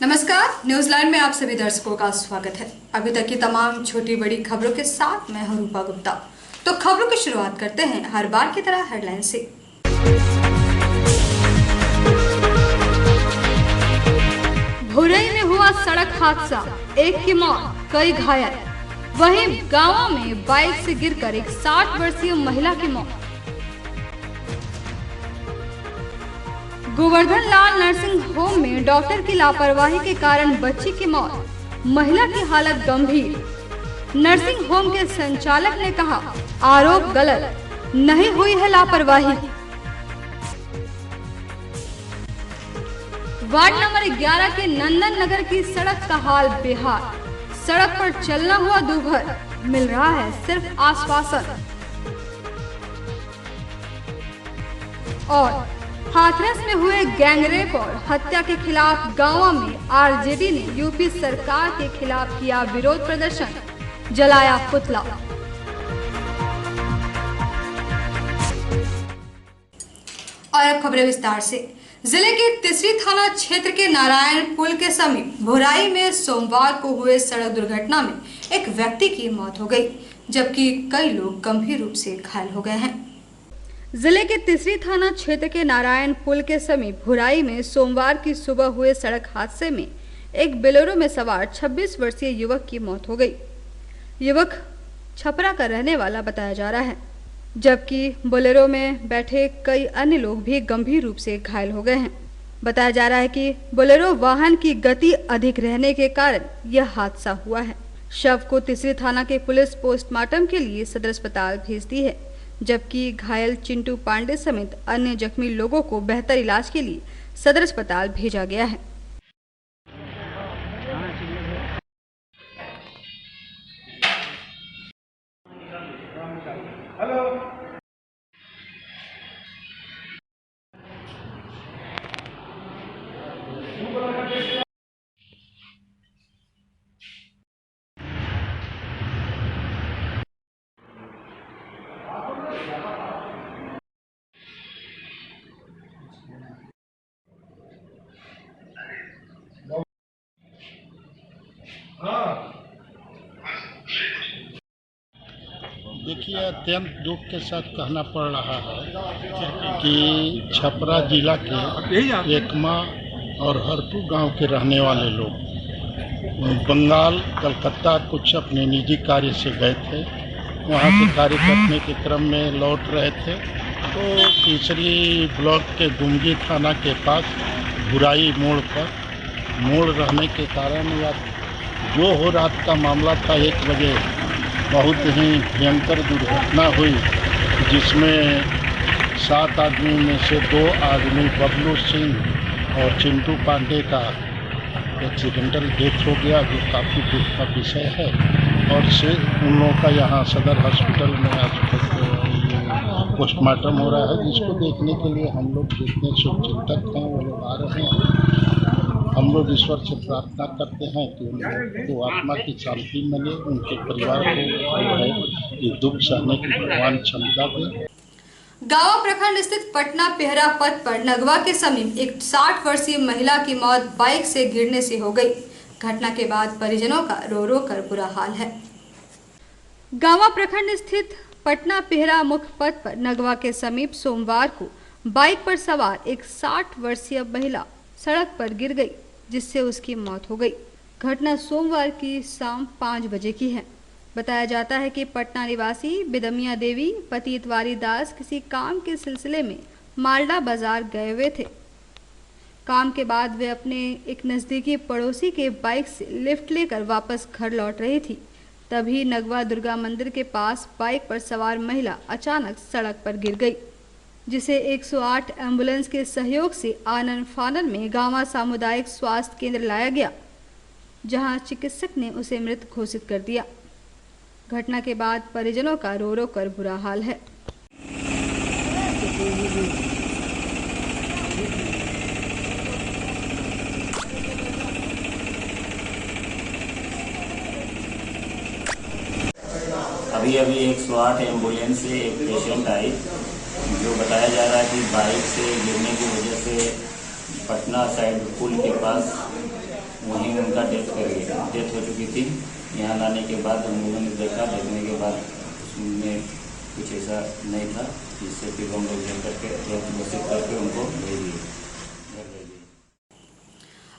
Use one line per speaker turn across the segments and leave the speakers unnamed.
नमस्कार, न्यूजीलैंड में आप सभी दर्शकों का स्वागत है। अभी तक की तमाम छोटी बड़ी खबरों के साथ मैं हूं रूपा गुप्ता। तो खबरों की शुरुआत करते हैं हर बार की तरह हेडलाइन से। भुरई में हुआ सड़क हादसा, एक की मौत, कई घायल। वहीं गांवों में बाइक से गिरकर एक 60 वर्षीय महिला की मौत। गोवर्धन लाल नर्सिंग होम में डॉक्टर की लापरवाही के कारण बच्ची की मौत, महिला की हालत गंभीर। नर्सिंग होम के संचालक ने कहा, आरोप गलत, नहीं हुई है लापरवाही। वार्ड नंबर 11 के नंदन नगर की सड़क का हाल बेहाल। सड़क पर चलना हुआ दूभर, मिल रहा है सिर्फ आश्वासन। और हाथरस में हुए गैंगरेप और हत्या के खिलाफ गांवों में आरजेडी ने यूपी सरकार के खिलाफ किया विरोध प्रदर्शन, जलाया पुतला। और अब खबरें विस्तार से। जिले के तिसरी थाना क्षेत्र के नारायण पुल के समीप भुराई में सोमवार को हुए सड़क दुर्घटना में एक व्यक्ति की मौत हो गई, जबकि कई लोग गंभीर रूप से घायल हो गए हैं। जिले के तिसरी थाना क्षेत्र के नारायण पुल के समीप भुराई में सोमवार की सुबह हुए सड़क हादसे में एक बोलेरो में सवार 26 वर्षीय युवक की मौत हो गई। युवक छपरा का रहने वाला बताया जा रहा है, जबकि बोलेरो में बैठे कई अन्य लोग भी गंभीर रूप से घायल हो गए हैं। बताया जा रहा है कि बोलेरो वाहन की गति अधिक रहने के कारण यह हादसा हुआ है। शव को तिसरी थाना के पुलिस पोस्टमार्टम के लिए सदर अस्पताल भेज दी है, जबकि घायल चिंटू पांडे समेत अन्य जख्मी लोगों को बेहतर इलाज के लिए सदर अस्पताल भेजा गया है।
देखिए, अत्यंत दुख के साथ कहना पड़ रहा है कि छपरा जिला के एकमा और हरपुर गांव के रहने वाले लोग बंगाल कलकत्ता कुछ अपने निजी कार्य से गए थे। वहां से कार्य करने के क्रम में लौट रहे थे तो तीसरी ब्लॉक के गुमगी थाना के पास भुराई मोड़ पर मोड़ रहने के कारण या जो हो रात का मामला था 1 बजे बहुत ही भयंकर दुर्घटना हुई, जिसमें 7 आदमी में से 2 आदमी बबलू सिंह और चिंटू पांडे का एक्सीडेंटल डेथ हो गया, जो काफ़ी दुख का विषय है। और से उन लोगों का यहाँ सदर हॉस्पिटल में पोस्टमार्टम हो रहा है, जिसको देखने के लिए हम लोग जितने शुभचिंतक हैं वो लोग आ रहे हैं। हम लोग ईश्वर से प्रार्थना करते हैं कि उनको आत्मा की शांति मिले, उनके परिवार को ये दुख सहने की भगवान क्षमता दे।
गावा प्रखंड स्थित पटना पेहरा पथ पर नगवा के समीप एक 60 वर्षीय महिला की मौत बाइक से गिरने से हो गई। घटना के बाद परिजनों का रो रो कर बुरा हाल है। गावा प्रखंड स्थित पटना पेहरा मुख्य पथ पर नगवा के समीप सोमवार को बाइक पर सवार एक 60 वर्षीय महिला सड़क पर गिर गई, जिससे उसकी मौत हो गई। घटना सोमवार की शाम 5 बजे की है। बताया जाता है कि पटना निवासी बिदमिया देवी पति इतवारी दास किसी काम के सिलसिले में मालडा बाजार गए हुए थे। काम के बाद वे अपने एक नज़दीकी पड़ोसी के बाइक से लिफ्ट लेकर वापस घर लौट रही थी। तभी नगवा दुर्गा मंदिर के पास बाइक पर सवार महिला अचानक सड़क पर गिर गई, जिसे 108 एम्बुलेंस के सहयोग से आनन फानन में गावा सामुदायिक स्वास्थ्य केंद्र लाया गया, जहां चिकित्सक ने उसे मृत घोषित कर दिया। घटना के बाद परिजनों का रो रो कर बुरा हाल है।
अभी 108 एम्बुलेंस से एक पेशेंट आई, जो बताया जा रहा है कि बाइक से गिरने की वजह से पटना साइड पुल के पास वहीं उनका डेथ हो चुकी थी। यहाँ लाने के बाद हम लोगों ने देखने के बाद उसमें कुछ ऐसा नहीं था, जिससे फिर हम लोग घोषित करके उनको भेज दिए।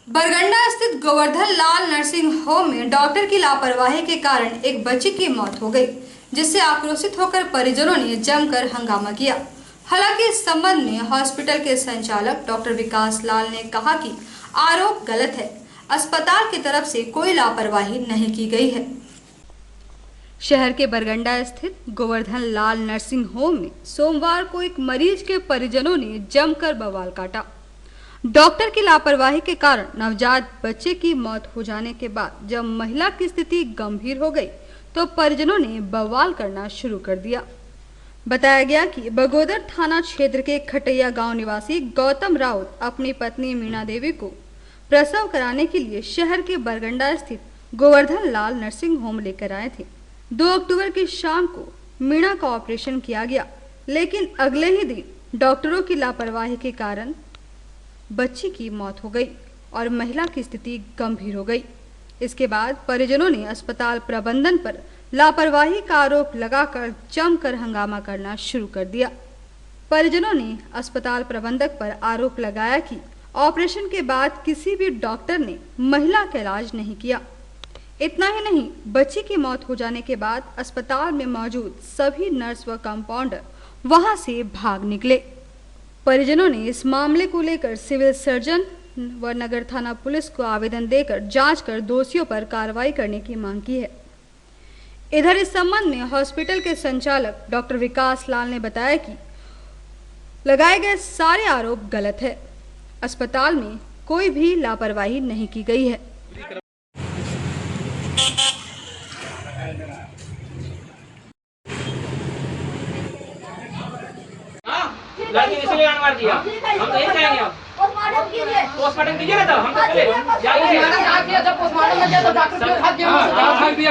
बरगंडा स्थित गोवर्धन लाल नर्सिंग होम में डॉक्टर की लापरवाही के कारण एक बच्ची की मौत हो गई, जिससे आक्रोशित होकर परिजनों ने जमकर हंगामा किया। हालांकि इस संबंध में हॉस्पिटल के संचालक डॉक्टर विकास लाल ने कहा कि आरोप गलत है, अस्पताल की तरफ से कोई लापरवाही नहीं की गई है। शहर के बरगंडा स्थित गोवर्धन लाल नर्सिंग होम में सोमवार को एक मरीज के परिजनों ने जमकर बवाल काटा। डॉक्टर की लापरवाही के कारण नवजात बच्चे की मौत हो जाने के बाद जब महिला की स्थिति गंभीर हो गई तो परिजनों ने बवाल करना शुरू कर दिया। बताया गया कि बगोदर थाना क्षेत्र के खटैया गांव निवासी गौतम राउत अपनी पत्नी मीना देवी को प्रसव कराने के लिए शहर के बरगंडा स्थित गोवर्धन लाल नर्सिंग होम लेकर आए थे। 2 अक्टूबर की शाम को मीना का ऑपरेशन किया गया, लेकिन अगले ही दिन डॉक्टरों की लापरवाही के कारण बच्ची की मौत हो गई और महिला की स्थिति गंभीर हो गई। इसके बाद परिजनों ने अस्पताल प्रबंधन पर लापरवाही का आरोप लगाकर जमकर हंगामा करना शुरू कर दिया। परिजनों ने अस्पताल प्रबंधक पर आरोप लगाया कि ऑपरेशन के बाद किसी भी डॉक्टर ने महिला का इलाज नहीं किया। इतना ही नहीं, बच्ची की मौत हो जाने के बाद अस्पताल में मौजूद सभी नर्स व कंपाउंडर वहां से भाग निकले। परिजनों ने इस मामले को लेकर सिविल सर्जन व नगर थाना पुलिस को आवेदन देकर जांच कर दोषियों पर कार्रवाई करने की मांग की है। इधर इस संबंध में हॉस्पिटल के संचालक डॉक्टर विकास लाल ने बताया कि लगाए गए सारे आरोप गलत है, अस्पताल में कोई भी लापरवाही नहीं की गई है।
लड़की इसलिए मार दिया, हम तो यही जाएंगे। अब पोस्टमार्टम कीजिए ना, तो हम तो चले जाइए। जब पोस्टमार्टम में गया तो डॉक्टर का हाथ दिया,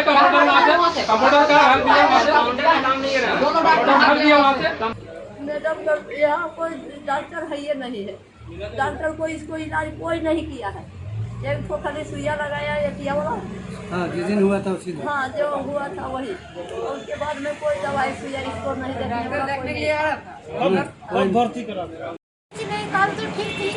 कंप्यूटर का हाथ दिया, काउंटर का नाम नहीं है, दोनों डॉक्टर हाथ दिया वहां से।
मैडम यहाँ कोई डॉक्टर है ये नहीं है, डॉक्टर कोई इसको इलाज कोई नहीं किया है। एक तो खाली सुइया लगाया, एक ये वाला
हाँ जिस दिन हुआ था उसी दिन,
हाँ जो हुआ था वही, और उसके बाद में कोई दवाई सुइया इसको नहीं देखने के लिए
भर्ती करा
नहीं। कल तो ठीक थी,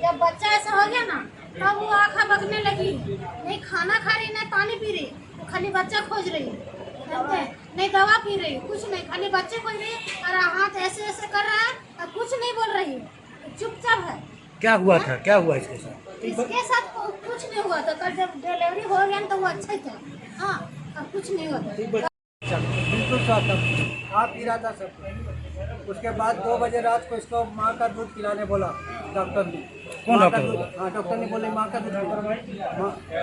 जब बच्चा ऐसा हो गया ना तब वो आँखा बगने लगी, नहीं खाना खा रही नहीं पानी पी रही, वो खाली बच्चा खोज रही है, नहीं दवा पी रही, कुछ नहीं, खाली बच्चे खोज रही है और हाथ ऐसे ऐसे कर रहा है और कुछ नहीं बोल रही, चुपचाप है।
क्या हुआ था, क्या हुआ इसके साथ?
इसके साथ कुछ नहीं हुआ था, कल जब डिलीवरी हो गया तो वो अच्छा ही था। हाँ, अब कुछ नहीं होता,
बिल्कुल साफ था, खा पी रहा था सब। उसके बाद 2 बजे रात को इसको माँ का दूध पिलाने बोला डॉक्टर ने। कौन डॉक्टर? हाँ डॉक्टर ने बोले माँ का दूध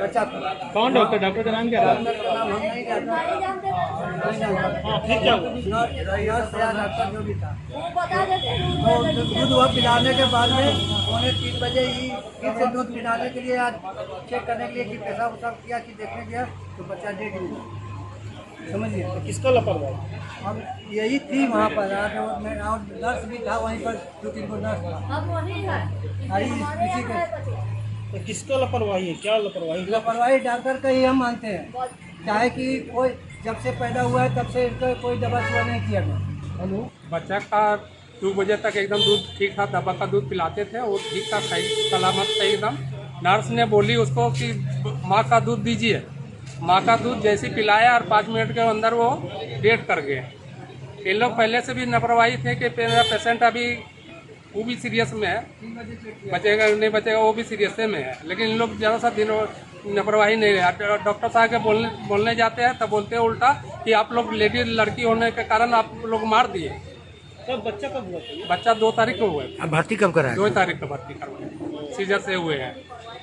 बच्चा कौन डॉक्टर? डॉक्टर का नाम क्या था? डॉक्टर का नाम हम नहीं जानते। फिर क्या हुआ? डॉक्टर जो भी था दूध वह पिलाने के बाद में 2:45 बजे ही फिर से दूध पिलाने के लिए आज चेक करने के लिए कि पैसा उसाब किया कि देखने गया तो बच्चा डेड हो गया। समझिए तो किसका लापरवाही? अब यही थी वहाँ पर, और नर्स भी था वहीं पर, 2-3 को नर्स था।
अब वही है,
इसी के
तो किसका लापरवाही है? क्या लापरवाही?
लापरवाही डॉक्टर का ही हम मानते हैं, चाहे कि कोई जब से पैदा हुआ है तब से इसका कोई दवा शुरू नहीं किया गया। हेलो,
बच्चा का 2 बजे तक एकदम दूध ठीक था, दवा का दूध पिलाते थे, वो ठीक था, सही सलामत था एकदम। नर्स ने बोली उसको कि माँ का दूध दीजिए, माँ का दूध जैसे पिलाया और 5 मिनट के अंदर वो डेथ कर गए। ये लोग पहले से भी लापरवाही थे कि मेरा पेशेंट अभी वो भी सीरियस में है, बचेगा नहीं बचेगा वो भी सीरियस में है, लेकिन इन लोग ज़्यादा सा दिन लापरवाही नहीं है। डॉक्टर साहब के बोलने जाते हैं तब बोलते हैं उल्टा कि आप लोग लेडी लड़की होने के कारण आप लोग मार दिए।
तब बच्चा कब हुआ था?
बच्चा 2 तारीख को हुआ है।
अब भर्ती कब कराया?
2 तारीख को भर्ती करवाए, सीजर से हुए हैं।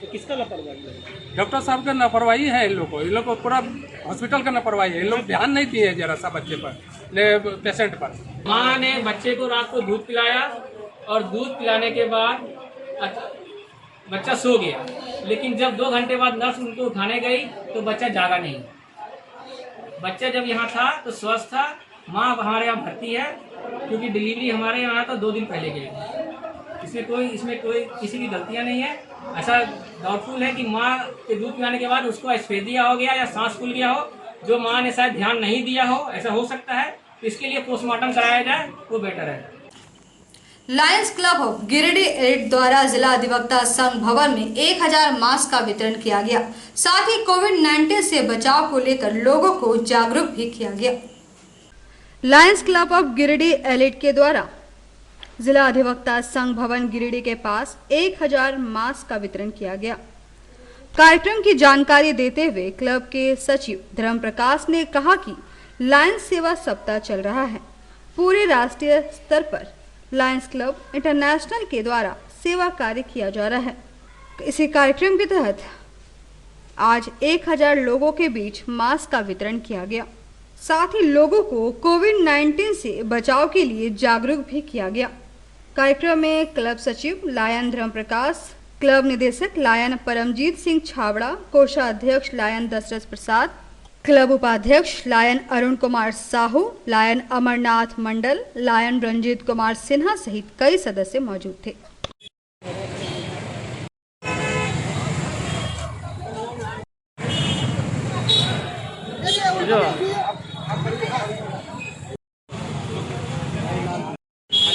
तो किसका लापरवाही है?
डॉक्टर साहब का लापरवाही है इन लोग को पूरा हॉस्पिटल का लापरवाही है। इन लोग ध्यान नहीं दिए जरा सा बच्चे पर, पेशेंट पर।
माँ ने बच्चे को रात को दूध पिलाया और दूध पिलाने के बाद बच्चा सो गया, लेकिन जब 2 घंटे बाद नर्स उनको उठाने गई तो बच्चा जागा नहीं। बच्चा जब यहाँ था तो स्वस्थ था, माँ हमारे यहाँ भर्ती है, क्योंकि डिलीवरी हमारे यहाँ तो 2 दिन पहले गई। इसमें कोई किसी की गलतियां नहीं है। ऐसा डाउटफुल है कि माँ के दूध पिलाने के बाद उसको एस्फेदिया हो गया या सांस फूल गया हो, जो माँ ने शायद ध्यान नहीं दिया हो, ऐसा हो सकता है। तो इसके लिए पोस्टमार्टम कराया जाए वो बेटर है।
Lions club of Giridih elite द्वारा जिला अधिवक्ता संघ भवन में 1000 मास्क का वितरण किया गया। साथ ही कोविड-19 से बचाव को लेकर लोगों को जागरूक भी किया गया। Lions club of Giridih elite के द्वारा जिला अधिवक्ता संघ भवन गिरिडीह के पास 1000 मास्क का वितरण किया गया। कार्यक्रम की जानकारी देते हुए क्लब के सचिव धर्म प्रकाश ने कहा कि लायंस सेवा सप्ताह चल रहा है। पूरे राष्ट्रीय स्तर पर लायंस क्लब इंटरनेशनल के द्वारा सेवा कार्य किया जा रहा है। इसी कार्यक्रम के तहत आज 1000 लोगों के बीच मास्क का वितरण किया गया। साथ ही लोगों को कोविड-19 से बचाव के लिए जागरूक भी किया गया। कार्यक्रम में क्लब सचिव लायन धर्म प्रकाश, क्लब निदेशक लायन परमजीत सिंह छाबड़ा, कोषाध्यक्ष लायन दशरथ प्रसाद, क्लब उपाध्यक्ष लायन अरुण कुमार साहू, लायन अमरनाथ मंडल, लायन रंजीत कुमार सिन्हा सहित कई सदस्य मौजूद थे।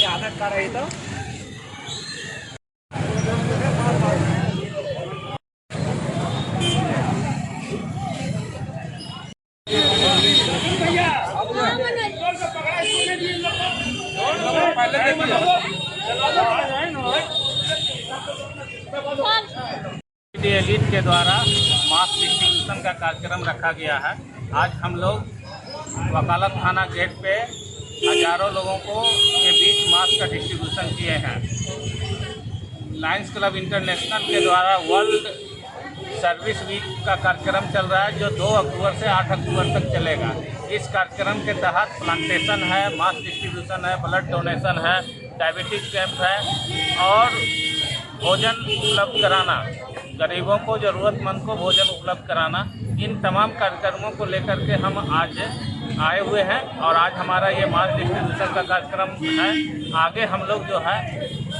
आधार कार्ड आहे इथं
एलिट के द्वारा मास्क डिस्ट्रीब्यूशन का कार्यक्रम रखा गया है। आज हम लोग वकालत थाना गेट पे हजारों लोगों को के बीच मास्क का डिस्ट्रीब्यूशन किए हैं। लायंस क्लब इंटरनेशनल के द्वारा वर्ल्ड सर्विस वीक का कार्यक्रम चल रहा है, जो 2 अक्टूबर से 8 अक्टूबर तक चलेगा। इस कार्यक्रम के तहत प्लांटेशन है, मास्क डिस्ट्रीब्यूशन है, ब्लड डोनेशन है, डायबिटीज कैंप है और भोजन उपलब्ध कराना, गरीबों को, ज़रूरतमंद को भोजन उपलब्ध कराना। इन तमाम कार्यक्रमों को लेकर के हम आज आए हुए हैं और आज हमारा ये मास्क डिस्ट्रीब्यूशन का कार्यक्रम है। आगे हम लोग जो है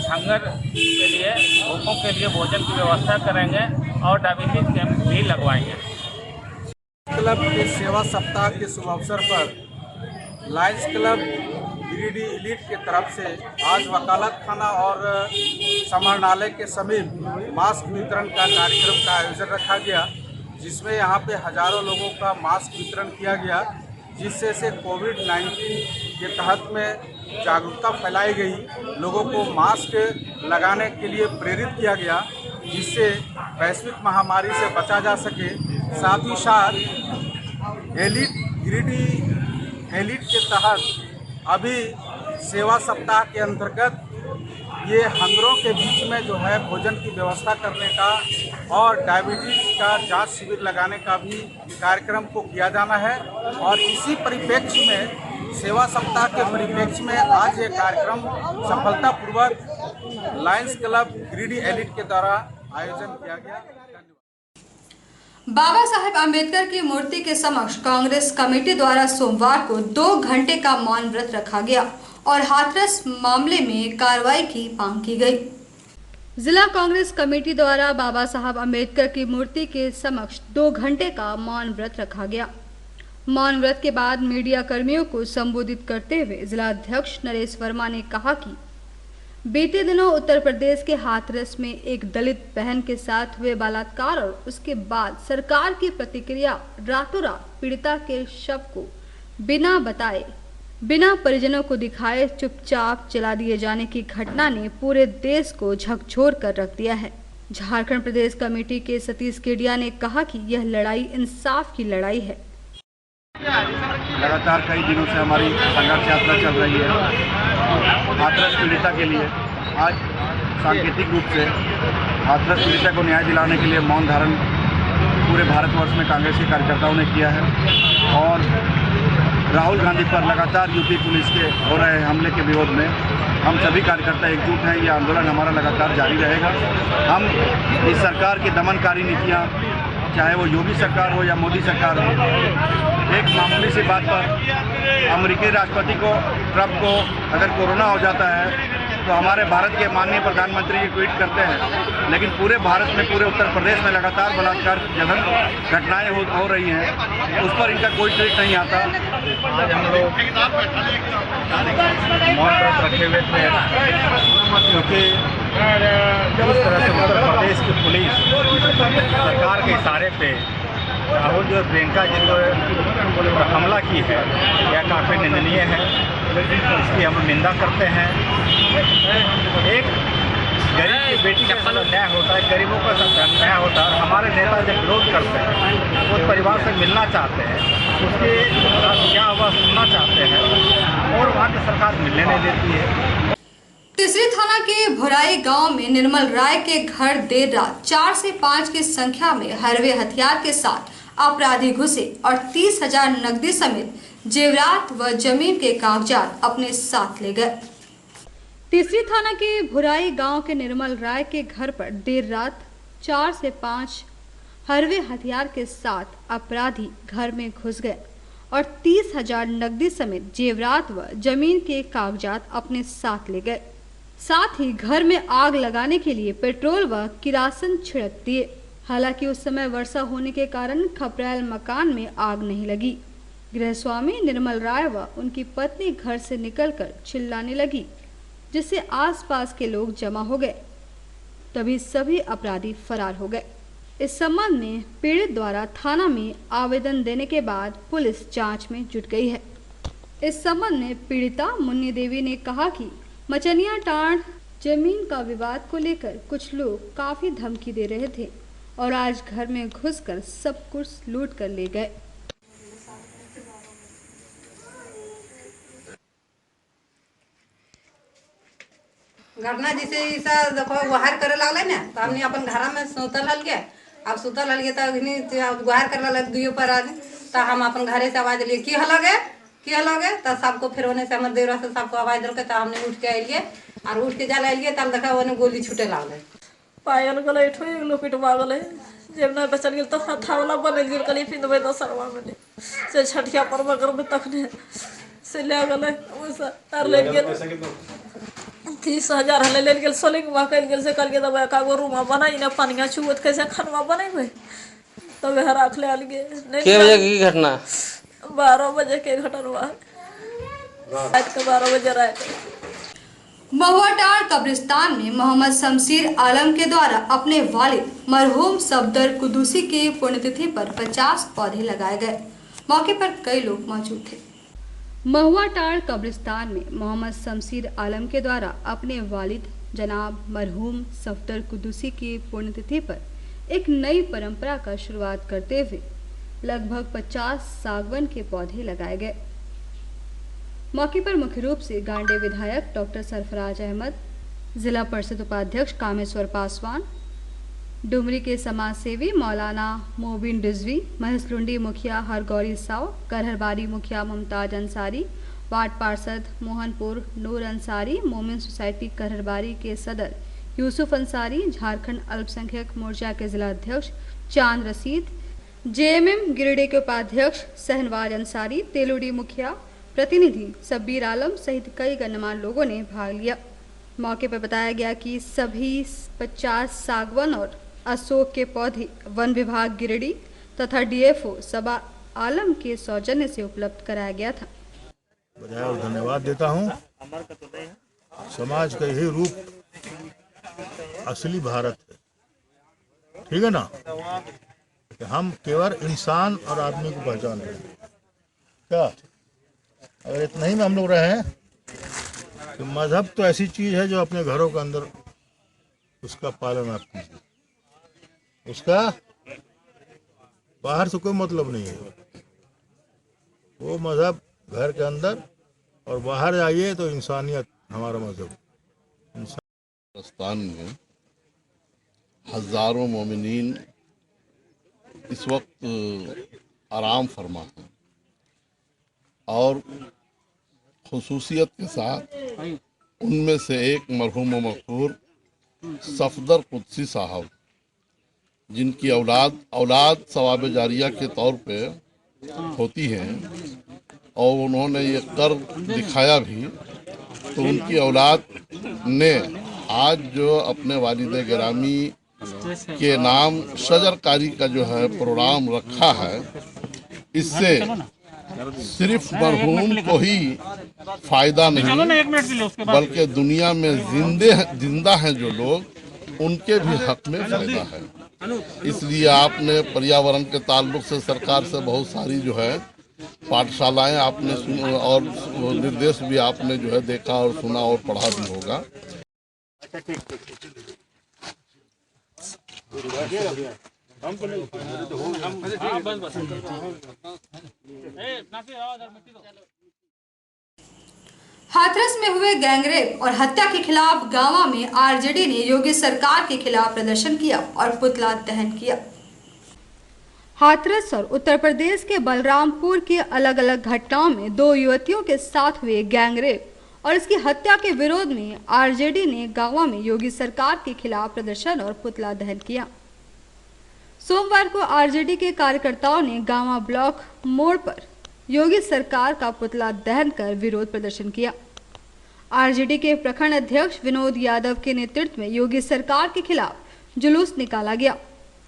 हंगर के लिए, भूखों के लिए भोजन की व्यवस्था करेंगे और डायबिटीज कैंप भी लगवाएंगे।
क्लब के सेवा सप्ताह के शुभ अवसर पर लायंस क्लब गिरिडीह एलिट के तरफ से आज वकालत खाना और समाहरणालय के समीप मास्क वितरण का कार्यक्रम का आयोजन रखा गया, जिसमें यहाँ पे हजारों लोगों का मास्क वितरण किया गया, जिससे से कोविड-19 के तहत में जागरूकता फैलाई गई, लोगों को मास्क लगाने के लिए प्रेरित किया गया, जिससे वैश्विक महामारी से बचा जा सके। साथ ही साथ गिरिडीह एलिट के तहत अभी सेवा सप्ताह के अंतर्गत ये हंगरों के बीच में जो है भोजन की व्यवस्था करने का और डायबिटीज़ का जांच शिविर लगाने का भी कार्यक्रम को किया जाना है। और इसी परिप्रेक्ष्य में, सेवा सप्ताह के परिप्रेक्ष्य में आज ये कार्यक्रम सफलतापूर्वक लायंस क्लब गिरिडीह एलिट के द्वारा आयोजन किया गया।
बाबा साहेब आम्बेडकर की मूर्ति के समक्ष कांग्रेस कमेटी द्वारा सोमवार को 2 घंटे का मौन व्रत रखा गया और हाथरस मामले में कार्रवाई की मांग की गई। जिला कांग्रेस कमेटी द्वारा बाबा साहब आम्बेडकर की मूर्ति के समक्ष 2 घंटे का मौन व्रत रखा गया। मौन व्रत के बाद मीडिया कर्मियों को संबोधित करते हुए जिला अध्यक्ष नरेश वर्मा ने कहा कि बीते दिनों उत्तर प्रदेश के हाथरस में एक दलित बहन के साथ हुए बलात्कार और उसके बाद सरकार की प्रतिक्रिया, रातों रात पीड़िता के शव को बिना बताए, बिना परिजनों को दिखाए चुपचाप जला दिए जाने की घटना ने पूरे देश को झकझोर कर रख दिया है। झारखंड प्रदेश कमेटी के सतीश केडिया ने कहा कि यह लड़ाई इंसाफ की लड़ाई है।
लगातार कई दिनों से हमारी संघर्ष यात्रा चल रही है हाथरस पीड़िता के लिए। आज सांकेतिक रूप से हाथरस पीड़िता को न्याय दिलाने के लिए मौन धारण पूरे भारतवर्ष में कांग्रेस के कार्यकर्ताओं ने किया है और राहुल गांधी पर लगातार यूपी पुलिस के हो रहे हमले के विरोध में हम सभी कार्यकर्ता एकजुट हैं। ये आंदोलन हमारा लगातार जारी रहेगा। हम इस सरकार की दमनकारी नीतियाँ, चाहे वो योगी सरकार हो या मोदी सरकार हो, एक मामूली सी बात पर अमेरिकी राष्ट्रपति को, ट्रंप को अगर कोरोना हो जाता है तो हमारे भारत के माननीय प्रधानमंत्री जी ट्वीट करते हैं, लेकिन पूरे भारत में, पूरे उत्तर प्रदेश में लगातार बलात्कार जघन घटनाएं हो रही हैं, उस पर इनका कोई ट्वीट नहीं आता।
आज हम लोग मौन व्रत रखे हुए थे क्योंकि जिस तरह से उत्तर प्रदेश की पुलिस सरकार के इशारे पे राहुल जो प्रियंका जी को हमला की है, यह काफ़ी निंदनीय है। इसकी हम निंदा करते हैं। एक गरीब की बेटी का साथ न्याय होता है, गरीबों का साथ न्याय होता है। हमारे नेता जब विरोध करते हैं, उस परिवार से मिलना चाहते हैं, उसके क्या हुआ सुनना चाहते हैं, और वहाँ की सरकार मिलने नहीं देती है।
तीसरी थाना के भुराई गांव में निर्मल राय के घर देर रात 4 से 5 की संख्या में हरवे हथियार के साथ अपराधी घुसे और 30,000 नकदी समेत जेवरात व जमीन के कागजात अपने साथ ले गए। तीसरी थाना के भुराई गांव के निर्मल राय के घर पर देर रात 4 से 5 हरवे हथियार के साथ अपराधी घर में घुस गए और 30,000 नकदी समेत जेवरात व जमीन के कागजात अपने साथ ले गए। साथ ही घर में आग लगाने के लिए पेट्रोल व किरासन छिड़क दिए। हालांकि उस समय वर्षा होने के कारण खपराइल मकान में आग नहीं लगी। गृहस्वामी निर्मल राय व उनकी पत्नी घर से निकलकर चिल्लाने लगी, जिससे आसपास के लोग जमा हो गए। तभी सभी अपराधी फरार हो गए। इस संबंध में पीड़ित द्वारा थाना में आवेदन देने के बाद पुलिस जांच में जुट गई है। इस संबंध में पीड़िता मुन्नी देवी ने कहा कि मचनिया टांड जमीन का विवाद को लेकर कुछ लोग काफी धमकी दे रहे थे और आज घर में घुसकर सब कुछ लूट कर ले गए।
घटना जैसे ऐसा देखो गुहार करे लगल ना, तो हमने अपन घर में सुतल हल गया। अब सुतल हल गया तो गुहार करे लग दुइयो पर आदमी, तो हम अपन घरे से आवाज लिए की हलोगे तो सबको फिर होने से हमारे देवरा से सबको आवाज दिल के, तो हमने उठ के आइलिए और उठ के जाला आइलिए, तब देखा वो गोली छूटे लगल।
पायल गले ठो लोपिट मागले जब ना बचल गेल तो हथावला बनल गेल कली पिंदबे दसरवा में से छठिया पर मगर में तखने से ले गले ओसा तार ले गेल 30,000 ले गेल सोलिंग वा कल गेल से कल के दबा का गो रूम बनाई ना पानिया छुवत कैसे खनवा बनाई तब राख ले आल गे।
के बजे की घटना?
12 बजे के घटना हुआ, रात के 12 बजे रात।
महुआटांड कब्रिस्तान में मोहम्मद शमशीर आलम के द्वारा अपने वालिद मरहूम सफदर कुदूसी के पुण्यतिथि पर 50 पौधे लगाए गए। मौके पर कई लोग मौजूद थे। महुआटांड कब्रिस्तान में मोहम्मद शमशीर आलम के द्वारा अपने वालिद जनाब मरहूम सफदर कुदूसी की पुण्यतिथि पर एक नई परंपरा का शुरुआत करते हुए लगभग 50 सागवन के पौधे लगाए गए। मौके पर मुख्य रूप से गांडे विधायक डॉक्टर सरफराज अहमद, जिला परिषद उपाध्यक्ष कामेश्वर पासवान, डुमरी के समाज सेवी मौलाना मोबिन रिजवी, महसलुंडी मुखिया हरगौरी साव, करहरबारी मुखिया मुमताज अंसारी, वार्ड पार्षद मोहनपुर नूर अंसारी, मोमिन सोसाइटी करहरबारी के सदर यूसुफ अंसारी, झारखंड अल्पसंख्यक मोर्चा के जिला अध्यक्ष चांद रसीद, जेएमएम गिरिडीह के उपाध्यक्ष सहनवाज अंसारी, तेलुडी मुखिया प्रतिनिधि सब्बीर आलम सहित कई गणमान्य लोगों ने भाग लिया। मौके पर बताया गया कि सभी 50 सागवन और अशोक के पौधे वन विभाग गिरिडीह तथा डीएफओ सबा आलम के सौजन्य से उपलब्ध कराया गया था।
बधाई और धन्यवाद देता हूँ। समाज का यही रूप असली भारत है, ठीक है ना, कि हम केवल इंसान और आदमी को पहचान रहे हैं। क्या अगर इतना ही में हम लोग रहे हैं तो मजहब तो ऐसी चीज है जो अपने घरों के अंदर उसका पालन आप कीजिए, उसका बाहर से कोई मतलब नहीं है। वो मजहब घर के अंदर और बाहर आइए तो इंसानियत हमारा मजहब।
पाकिस्तान में हजारों मोमिनीन इस वक्त आराम फरमा हैं और खुसूसियत के साथ उनमें से एक मरहूम मकबूर सफदर कुदसी साहब, जिनकी औलाद सवाब जारिया के तौर पे होती हैं और उन्होंने ये कर दिखाया भी तो उनकी औलाद ने आज जो अपने वालिद गिरामी के नाम शजरकारी का जो है प्रोग्राम रखा है, इससे सिर्फ मरहूम को ही फायदा नहीं बल्कि दुनिया में जिंदा हैं जो लोग, उनके भी हक में फायदा है। इसलिए आपने पर्यावरण के ताल्लुक से सरकार से बहुत सारी जो है पाठशालाएं आपने और निर्देश भी आपने जो है देखा और सुना और पढ़ा भी होगा।
हाथरस में हुए गैंगरेप और हत्या के खिलाफ गांवा में आरजेडी ने योगी सरकार के खिलाफ प्रदर्शन किया और पुतला दहन किया। हाथरस और उत्तर प्रदेश के बलरामपुर के अलग अलग घटनाओं में 2 युवतियों के साथ हुए गैंगरेप और इसकी हत्या के विरोध में आरजेडी ने गांवा में योगी सरकार के खिलाफ प्रदर्शन और पुतला दहन किया। सोमवार को आरजेडी के कार्यकर्ताओं ने गांवा ब्लॉक मोड़ पर योगी सरकार का पुतला दहन कर विरोध प्रदर्शन किया। आरजेडी के प्रखंड अध्यक्ष विनोद यादव के नेतृत्व में योगी सरकार के खिलाफ जुलूस निकाला गया।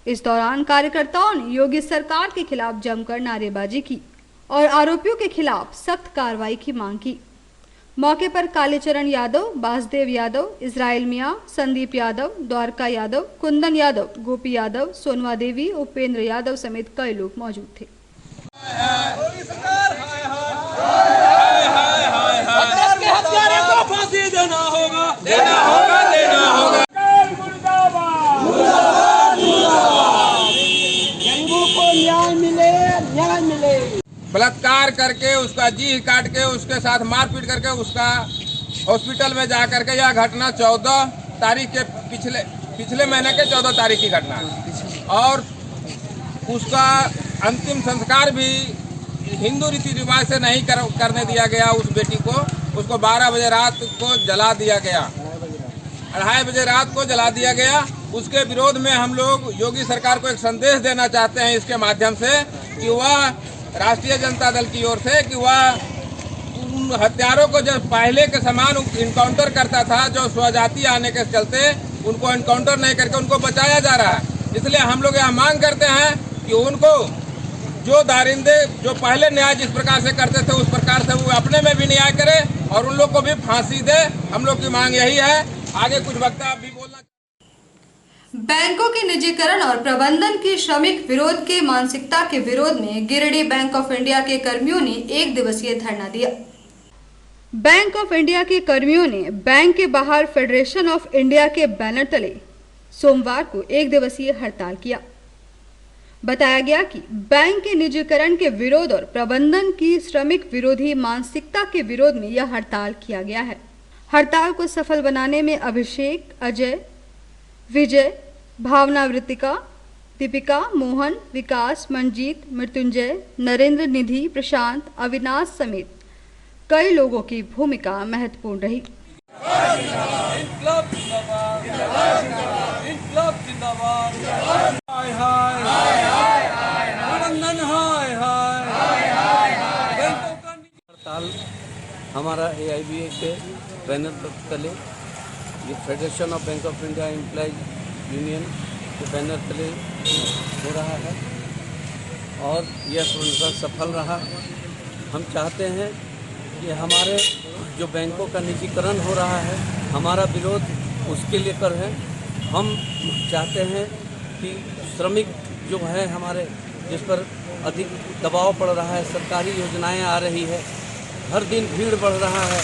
इस दौरान कार्यकर्ताओं ने योगी सरकार के खिलाफ जमकर नारेबाजी की और आरोपियों के खिलाफ सख्त कार्रवाई की मांग की। मौके पर कालीचरण यादव, बासदेव यादव, इजराइल मियां, संदीप यादव, द्वारका यादव, कुंदन यादव, गोपी यादव, सोनवा देवी, उपेंद्र यादव समेत कई लोग मौजूद थे।
बलात्कार करके उसका जी काट के उसके साथ मारपीट करके उसका हॉस्पिटल में जा करके यह घटना 14 तारीख के पिछले महीने के 14 तारीख की घटना है और उसका अंतिम संस्कार भी हिंदू रीति रिवाज से नहीं करने दिया गया। उस बेटी को उसको 12 बजे रात को जला दिया गया, 2:30 बजे रात को जला दिया गया। उसके विरोध में हम लोग योगी सरकार को एक संदेश देना चाहते हैं इसके माध्यम से कि वह राष्ट्रीय जनता दल की ओर से कि वह उन हत्यारों को जब पहले के समान इनकाउंटर करता था, जो स्वजाति आने के चलते उनको इनकाउंटर नहीं करके उनको बचाया जा रहा है। इसलिए हम लोग यह मांग करते हैं कि उनको जो दारिंदे जो पहले न्याय जिस प्रकार से करते थे उस प्रकार से वो अपने में भी न्याय करे और उन लोग को भी फांसी दे। हम लोग की मांग यही है। आगे कुछ वक्ता भी बोलना।
बैंकों के निजीकरण और प्रबंधन की श्रमिक विरोध के मानसिकता के विरोध में गिरिडीह बैंक ऑफ इंडिया के कर्मियों ने 1 दिवसीय धरना दिया। बैंक ऑफ इंडिया के कर्मियों ने बैंक के बाहर फेडरेशन ऑफ इंडिया के बैनर तले सोमवार को 1 दिवसीय हड़ताल किया। बताया गया कि बैंक के निजीकरण के विरोध और प्रबंधन की श्रमिक विरोधी मानसिकता के विरोध में यह हड़ताल किया गया है। हड़ताल को सफल बनाने में अभिषेक, अजय, विजय, भावना, वृतिका, दीपिका, मोहन, विकास, मंजीत, मृत्युंजय, नरेंद्र, निधि, प्रशांत, अविनाश समेत कई लोगों की भूमिका महत्वपूर्ण रही।
हड़ताल हमारा AIBA के बैनर तले, ये federation of bank of India employees union के बैनर तले हो रहा है और यह पूर्णतः सफल रहा। हम चाहते हैं कि हमारे जो बैंकों का निजीकरण हो रहा है, हमारा विरोध उसके लेकर है। हम चाहते हैं कि श्रमिक जो है हमारे, जिस पर अधिक दबाव पड़ रहा है, सरकारी योजनाएं आ रही है, हर दिन भीड़ बढ़ रहा है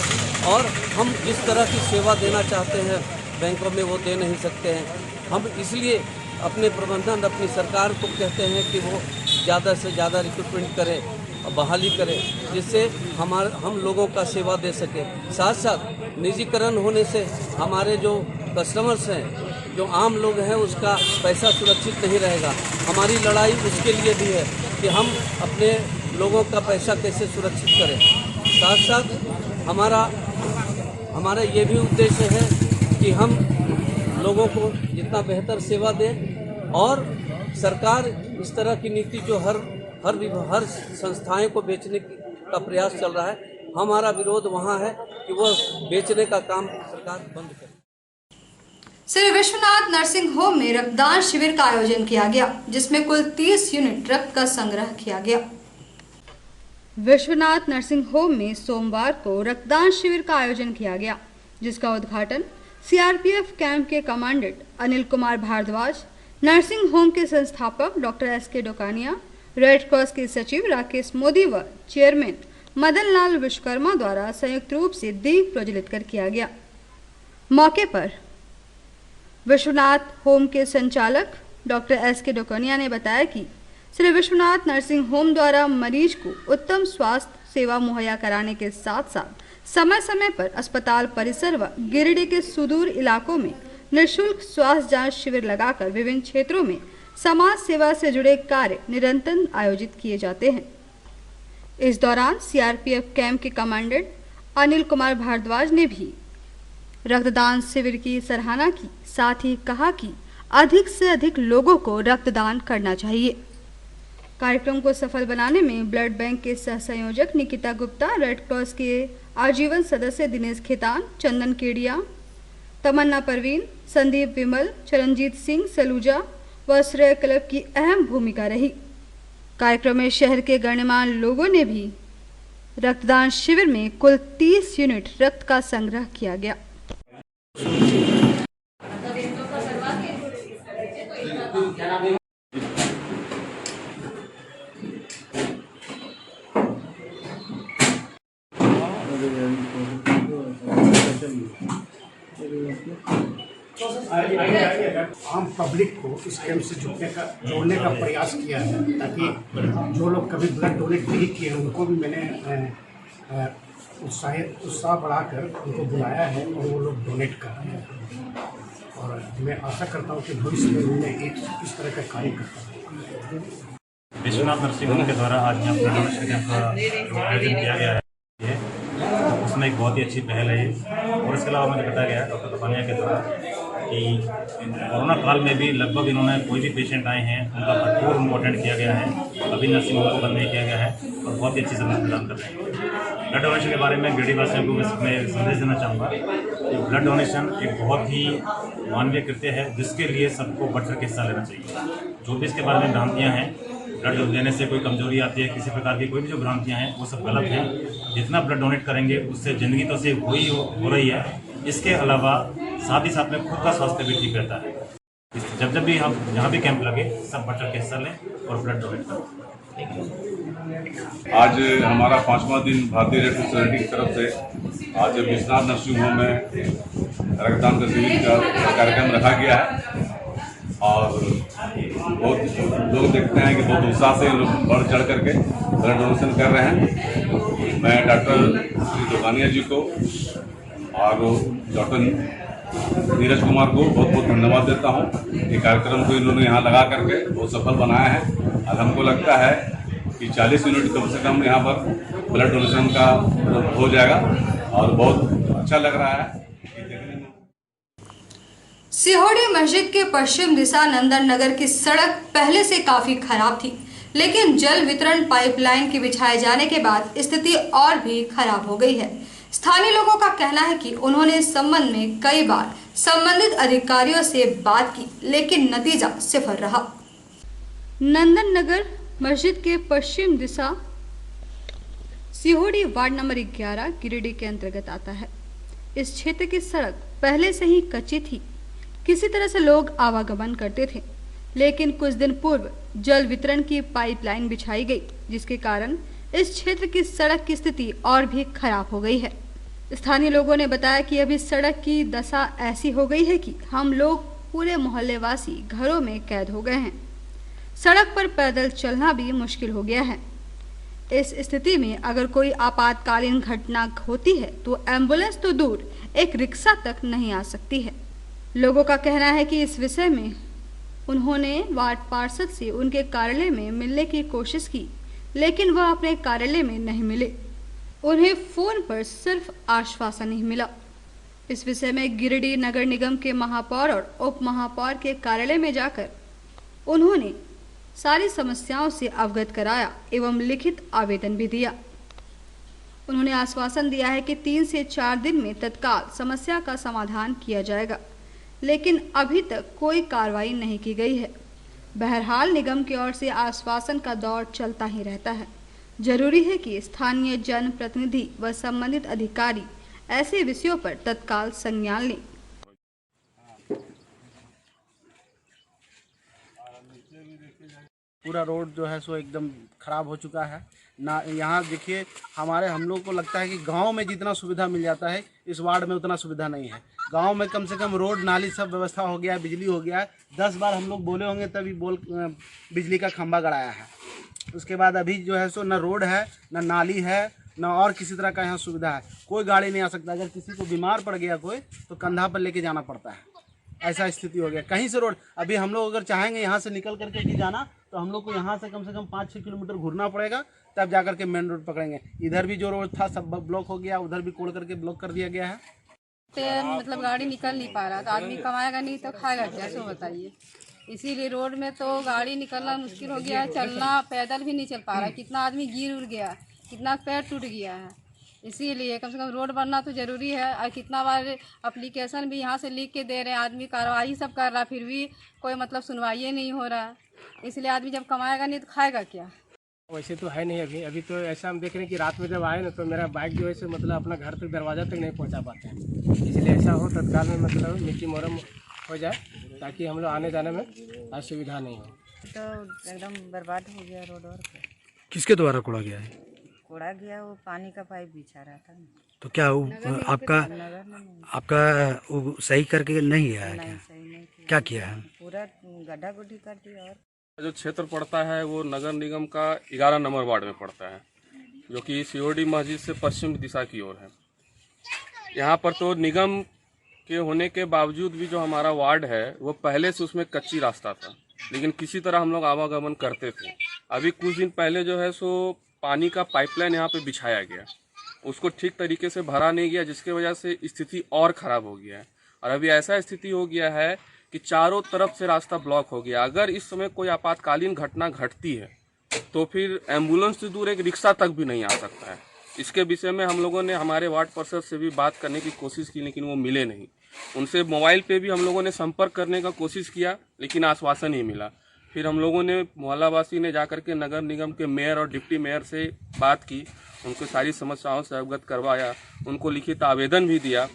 और हम जिस तरह की सेवा देना चाहते हैं बैंकों में वो दे नहीं सकते हैं। हम इसलिए अपने प्रबंधन, अपनी सरकार को कहते हैं कि वो ज़्यादा से ज़्यादा रिक्रूटमेंट करे और बहाली करे, जिससे हम लोगों का सेवा दे सके। साथ साथ निजीकरण होने से हमारे जो कस्टमर्स हैं, जो आम लोग हैं, उसका पैसा सुरक्षित नहीं रहेगा। हमारी लड़ाई उसके लिए भी है कि हम अपने लोगों का पैसा कैसे सुरक्षित करें। साथ साथ हमारा ये भी उद्देश्य है कि हम लोगों को जितना बेहतर सेवा दें और सरकार इस तरह की नीति जो हर संस्थाएं को बेचने का प्रयास चल रहा है, हमारा विरोध वहाँ है कि वो बेचने का काम सरकार बंद करे।
श्री विश्वनाथ नर्सिंग होम में रक्तदान शिविर का आयोजन किया गया, जिसमें कुल 30 यूनिट रक्त का संग्रह किया गया। विश्वनाथ नर्सिंग होम में सोमवार को रक्तदान शिविर का आयोजन किया गया, जिसका उद्घाटन सीआरपीएफ कैंप के commandant Anil Kumar Bhardwaj, nursing home के संस्थापक doctor SK Dokania, red cross के सचिव राकेश मोदी व चेयरमैन मदन लाल विश्वकर्मा द्वारा संयुक्त रूप से दीप प्रज्वलित कर किया गया। मौके पर विश्वनाथ होम के संचालक डॉक्टर एसके डोकानिया ने बताया कि श्री विश्वनाथ नर्सिंग होम द्वारा मरीज को उत्तम स्वास्थ्य सेवा मुहैया कराने के साथ साथ समय समय पर अस्पताल परिसर व गिरिडीह के सुदूर इलाकों में निःशुल्क स्वास्थ्य जांच शिविर लगाकर विभिन्न क्षेत्रों में समाज सेवा से जुड़े कार्य निरंतर आयोजित किए जाते हैं। इस दौरान सीआरपीएफ कैंप के कमांडेंट अनिल कुमार भारद्वाज ने भी रक्तदान शिविर की सराहना की, साथ ही कहा कि अधिक से अधिक लोगों को रक्तदान करना चाहिए। कार्यक्रम को सफल बनाने में ब्लड बैंक के सह संयोजक निकिता गुप्ता, रेड क्रॉस के आजीवन सदस्य दिनेश खेतान, चंदन केडिया, तमन्ना परवीन, संदीप विमल, चरणजीत सिंह सलूजा व श्रेय क्लब की अहम भूमिका रही। कार्यक्रम में शहर के गणमान्य लोगों ने भी रक्तदान शिविर में कुल 30 यूनिट रक्त का संग्रह किया गया।
आम पब्लिक को इस कैंप से जोड़ने का प्रयास किया है, ताकि जो लोग कभी ब्लड डोनेट नहीं किए उनको भी मैंने उत्साह बढ़ाकर उनको बुलाया है और वो लोग डोनेट कर रहे हैं। और मैं आशा करता हूँ कि भविष्य में मैं इस तरह का कार्य करता हूँ।
विश्वनाथ नर्सिंग होम के द्वारा आज यहाँ पर डोनेशन कैंप का आयोजन किया गया है। उसमें एक बहुत ही अच्छी पहल है और इसके अलावा मुझे बताया गया डॉक्टर कपानिया के द्वारा कि कोरोना काल में भी लगभग इन्होंने कोई भी पेशेंट आए हैं उनका भरपूर अटेंड किया गया है। अभी नर्सिंग होम को बंद नहीं किया गया है और बहुत ही अच्छी सर्विस प्रदान कर रहे हैं। ब्लड डोनेशन के बारे में गिरिडीह वासियों को मैं संदेश देना चाहूँगा कि ब्लड डोनेशन एक बहुत ही मानवीय कृत्य है, जिसके लिए सबको बढ़ चढ़ के हिस्सा लेना चाहिए। जो भी इसके बारे में भ्रांतियाँ हैं, ब्लड देने से कोई कमजोरी आती है, किसी प्रकार की कोई भी जो भ्रांतियाँ हैं वो सब गलत हैं। जितना ब्लड डोनेट करेंगे उससे ज़िंदगी तो सेव हो रही है, इसके अलावा साथ ही साथ में खुद का स्वास्थ्य भी ठीक रहता है। जब भी हम जहाँ भी कैंप लगे सब बढ़ चढ़ के हिस्सा लें और ब्लड डोनेट करें।
आज हमारा 5वां दिन भारतीय रेड क्रॉस सोसाइटी की तरफ से आज विश्वनाथ नर्सिंग होम में रक्तदान का शिविर का कार्यक्रम रखा गया है और बहुत लोग देखते हैं कि बहुत उत्साह से लोग बढ़ चढ़ करके ब्लड डोनेशन कर रहे हैं। मैं डॉक्टर श्री डोकानिया जी को और डॉक्टर नीरज कुमार को बहुत बहुत धन्यवाद देता हूँ। ये कार्यक्रम को इन्होंने यहाँ लगा करके बहुत सफल बनाया है और हमको लगता है कि 40 यूनिट कम से कम यहाँ पर ब्लड डोनेशन का हो जाएगा और बहुत अच्छा लग रहा है।
सिहोड़ी मस्जिद के पश्चिम दिशा नंदन नगर की सड़क पहले से काफी खराब थी, लेकिन जल वितरण पाइपलाइन के बिछाए जाने के बाद स्थिति और भी खराब हो गई है। स्थानीय लोगों का कहना है कि उन्होंने इस संबंध में कई बार संबंधित अधिकारियों से बात की, लेकिन नतीजा सिफर रहा। नंदन नगर मस्जिद के पश्चिम दिशा सिहोड़ी वार्ड नंबर 11 गिरिडीह के अंतर्गत आता है। इस क्षेत्र की सड़क पहले से ही कच्ची थी, किसी तरह से लोग आवागमन करते थे, लेकिन कुछ दिन पूर्व जल वितरण की पाइपलाइन बिछाई गई, जिसके कारण इस क्षेत्र की सड़क की स्थिति और भी खराब हो गई है। स्थानीय लोगों ने बताया कि अभी सड़क की दशा ऐसी हो गई है कि हम लोग पूरे मोहल्ले वासी घरों में कैद हो गए हैं। सड़क पर पैदल चलना भी मुश्किल हो गया है। इस स्थिति में अगर कोई आपातकालीन घटना होती है तो एम्बुलेंस तो दूर, एक रिक्शा तक नहीं आ सकती है। लोगों का कहना है कि इस विषय में उन्होंने वार्ड पार्षद से उनके कार्यालय में मिलने की कोशिश की, लेकिन वह अपने कार्यालय में नहीं मिले। उन्हें फोन पर सिर्फ आश्वासन ही मिला। इस विषय में गिरिडीह नगर निगम के महापौर और उप महापौर के कार्यालय में जाकर उन्होंने सारी समस्याओं से अवगत कराया एवं लिखित आवेदन भी दिया। उन्होंने आश्वासन दिया है कि 3 से 4 दिन में तत्काल समस्या का समाधान किया जाएगा, लेकिन अभी तक कोई कार्रवाई नहीं की गई है। बहरहाल निगम की ओर से आश्वासन का दौर चलता ही रहता है। जरूरी है कि स्थानीय जनप्रतिनिधि व संबंधित अधिकारी ऐसे विषयों पर तत्काल संज्ञान लें।
पूरा रोड जो है सो एकदम खराब हो चुका है ना। यहाँ देखिए हम लोग को लगता है कि गांव में जितना सुविधा मिल जाता है इस वार्ड में उतना सुविधा नहीं है। गांव में कम से कम रोड नाली सब व्यवस्था हो गया है, बिजली हो गया है। 10 बार हम लोग बोले होंगे तभी बिजली का खंभा गड़ाया है। उसके बाद अभी जो है सो न रोड है, न नाली है, न और किसी तरह का यहाँ सुविधा है। कोई गाड़ी नहीं आ सकता। अगर किसी को बीमार पड़ गया कोई तो कंधा पर लेके जाना पड़ता है। ऐसा स्थिति हो गया। कहीं से रोड अभी हम लोग अगर चाहेंगे यहाँ से निकल करके भी जाना तो हम लोग को यहाँ से कम 5-6 किलोमीटर घूरना पड़ेगा, तब जा करके मेन रोड पकड़ेंगे। इधर भी जो रोड था सब ब्लॉक हो गया, उधर भी कोड़ करके ब्लॉक कर दिया गया है।
मतलब गाड़ी निकल नहीं पा रहा, तो आदमी कमाएगा नहीं तो खाएगा क्या, सो बताइए। इसीलिए रोड में तो गाड़ी निकलना मुश्किल हो गया है, चलना पैदल भी नहीं चल पा रहा है। कितना आदमी गिर उड़ गया, कितना पैर टूट गया है। इसीलिए कम से कम रोड बनना तो ज़रूरी है। और कितना बार एप्लीकेशन भी यहाँ से लिख के दे रहे हैं, आदमी कार्रवाई सब कर रहा है, फिर भी कोई मतलब सुनवाई नहीं हो रहा है। इसलिए आदमी जब कमाएगा नहीं तो खाएगा क्या।
वैसे तो है नहीं अभी तो ऐसा हम देख रहे हैं कि रात में जब आए ना तो मेरा बाइक जो है सो मतलब अपना घर तक दरवाज़ा तक नहीं पहुंचा पाते हैं। इसलिए ऐसा हो तत्काल में मतलब मिट्टी मोरम हो जाए ताकि हम लोग आने जाने में असुविधा नहीं हो।
तो एकदम बर्बाद हो गया रोड। और
किसके द्वारा कोड़ा गया है?
कोड़ा गया, वो पानी का पाइप बिछा रहा था।
तो क्या वो आपका वो सही करके नहीं आया क्या?
सही नहीं किया।
क्या किया है?
पूरा गड्ढा गुड्ढी कर दिया। और
जो क्षेत्र पड़ता है वो नगर निगम का 11 नंबर वार्ड में पड़ता है, जो कि सीओडी मस्जिद से पश्चिम दिशा की ओर है। यहाँ पर तो निगम के होने के बावजूद भी जो हमारा वार्ड है वो पहले से उसमें कच्ची रास्ता था, लेकिन किसी तरह हम लोग आवागमन करते थे। अभी कुछ दिन पहले जो है सो पानी का पाइपलाइन यहाँ पे बिछाया गया, उसको ठीक तरीके से भरा नहीं गया, जिसके वजह से स्थिति और ख़राब हो गया है। और अभी ऐसा स्थिति हो गया है कि चारों तरफ से रास्ता ब्लॉक हो गया। अगर इस समय कोई आपातकालीन घटना घटती है तो फिर एम्बुलेंस से दूर एक रिक्शा तक भी नहीं आ सकता है। इसके विषय में हम लोगों ने हमारे वार्ड पार्षद से भी बात करने की कोशिश की, लेकिन वो मिले नहीं। उनसे मोबाइल पे भी हम लोगों ने संपर्क करने का कोशिश किया, लेकिन आश्वासन ही मिला। फिर हम लोगों ने मोहल्लावासी ने जाकर के नगर निगम के मेयर और डिप्टी मेयर से बात की, उनको सारी समस्याओं से अवगत करवाया, उनको लिखित आवेदन भी दिया,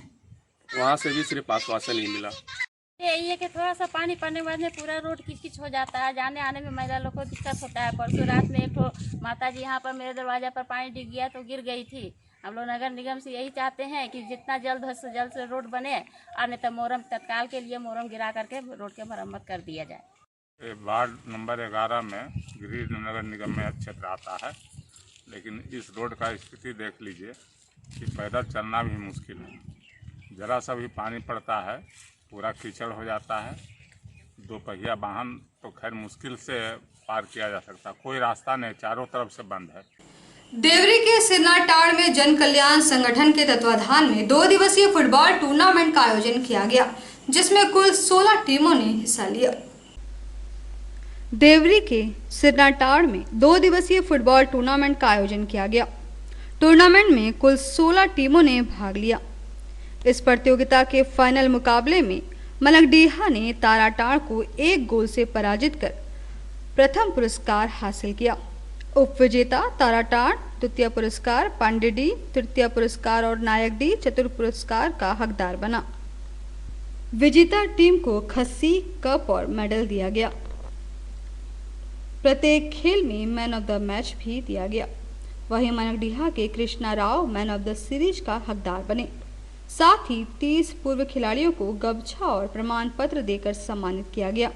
वहाँ से भी सिर्फ आश्वासन ही मिला।
ये कि थोड़ा सा पानी पड़ने के बाद में पूरा रोड किच हो जाता है, जाने आने में महिला लोग को दिक्कत होता है। परसों रात में एक माता जी यहाँ पर मेरे दरवाजा पर पानी डिग गया तो गिर गई थी। हम लोग नगर निगम से यही चाहते हैं कि जितना जल्द से रोड बने, और नहीं तो मोरम तत्काल के लिए मोरम गिरा करके रोड के मरम्मत कर दिया जाए।
वार्ड नंबर 11 में गृह नगर निगम में क्षेत्र आता है, लेकिन इस रोड का स्थिति देख लीजिए कि पैदल चलना भी मुश्किल है। ज़रा सा भी पानी पड़ता है पूरा कीचड़ हो जाता है। 2 पहिया वाहन तो खैर मुश्किल से पार किया जा सकता, कोई रास्ता नहीं, चारों तरफ से बंद है।
देवरी के सिरनाटाड़ में जन कल्याण संगठन के तत्वाधान में 2 दिवसीय फुटबॉल टूर्नामेंट का आयोजन किया गया, जिसमें कुल 16 टीमों ने हिस्सा लिया। देवरी के सिरनाटाड़ में 2 दिवसीय फुटबॉल टूर्नामेंट का आयोजन किया गया। टूर्नामेंट में कुल 16 टीमों ने भाग लिया। इस प्रतियोगिता के फाइनल मुकाबले में मलकडीहा ने ताराटाड़ को 1 गोल से पराजित कर प्रथम पुरस्कार हासिल किया। उप विजेता ताराटाड़, द्वितीय पुरस्कार पांडेडी, तृतीय पुरस्कार और नायकडी चतुर्थ पुरस्कार का हकदार बना। विजेता टीम को खस्सी, कप और मेडल दिया गया। प्रत्येक खेल में मैन ऑफ द मैच भी दिया गया। वहीं मलकडीहा के Krishna Rao man of the series का हकदार बने। साथ ही 30 पूर्व खिलाड़ियों को गमछा और प्रमाण पत्र देकर सम्मानित किया गया।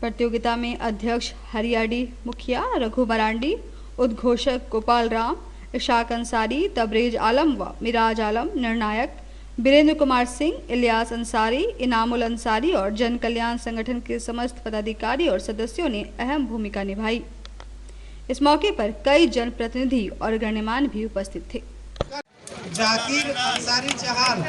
प्रतियोगिता में अध्यक्ष हरियाडी मुखिया, रघु मरांडी, उद्घोषक गोपाल राम, इशाक अंसारी, तबरेज आलम व मिराज आलम, निर्णायक बीरेंद्र कुमार सिंह, इलियास अंसारी, इनामुल अंसारी और जन कल्याण संगठन के समस्त पदाधिकारी और सदस्यों ने अहम भूमिका निभाई। इस मौके पर कई जनप्रतिनिधि और गणमान्य भी उपस्थित थे।
जाकिर अंसारी जहान।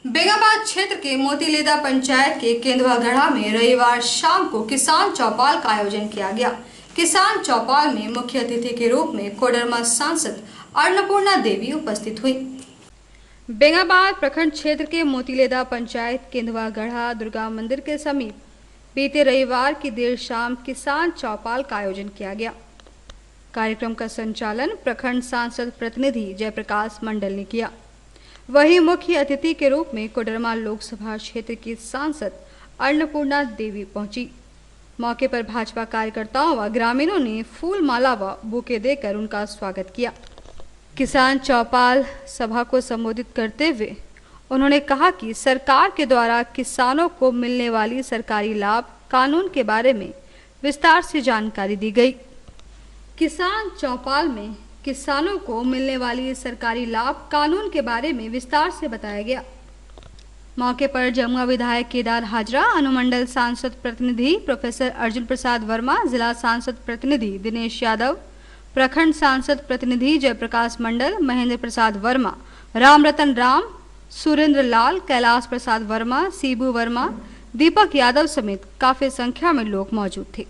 बेगाबाद क्षेत्र के मोतीलेदा पंचायत के केंदुआ गढ़ा में रविवार शाम को किसान चौपाल का आयोजन किया गया। किसान चौपाल में मुख्य अतिथि के रूप में कोडरमा सांसद अन्नपूर्णा देवी उपस्थित हुई। बेंगाबाद प्रखंड क्षेत्र के मोतीलेदा पंचायत केंदवा गढ़ा दुर्गा मंदिर के समीप बीते रविवार की देर शाम किसान चौपाल का आयोजन किया गया। कार्यक्रम का संचालन प्रखंड सांसद प्रतिनिधि जयप्रकाश मंडल ने किया। वहीं मुख्य अतिथि के रूप में कोडरमा लोकसभा क्षेत्र की सांसद अन्नपूर्णा देवी पहुंची। मौके पर भाजपा कार्यकर्ताओं व ग्रामीणों ने फूल माला व बुके देकर उनका स्वागत किया। किसान चौपाल सभा को संबोधित करते हुए उन्होंने कहा कि सरकार के द्वारा किसानों को मिलने वाली सरकारी लाभ कानून के बारे में विस्तार से जानकारी दी गई। किसान चौपाल में किसानों को मिलने वाली सरकारी लाभ कानून के बारे में विस्तार से बताया गया। मौके पर जमुआ विधायक केदार हाजरा, अनुमंडल सांसद प्रतिनिधि प्रोफेसर अर्जुन प्रसाद वर्मा, जिला सांसद प्रतिनिधि दिनेश यादव, प्रखंड सांसद प्रतिनिधि जयप्रकाश मंडल, महेंद्र प्रसाद वर्मा, राम रतन राम, सुरेंद्र लाल, कैलाश प्रसाद वर्मा, सीबू वर्मा, दीपक यादव समेत काफी संख्या में लोग मौजूद थे।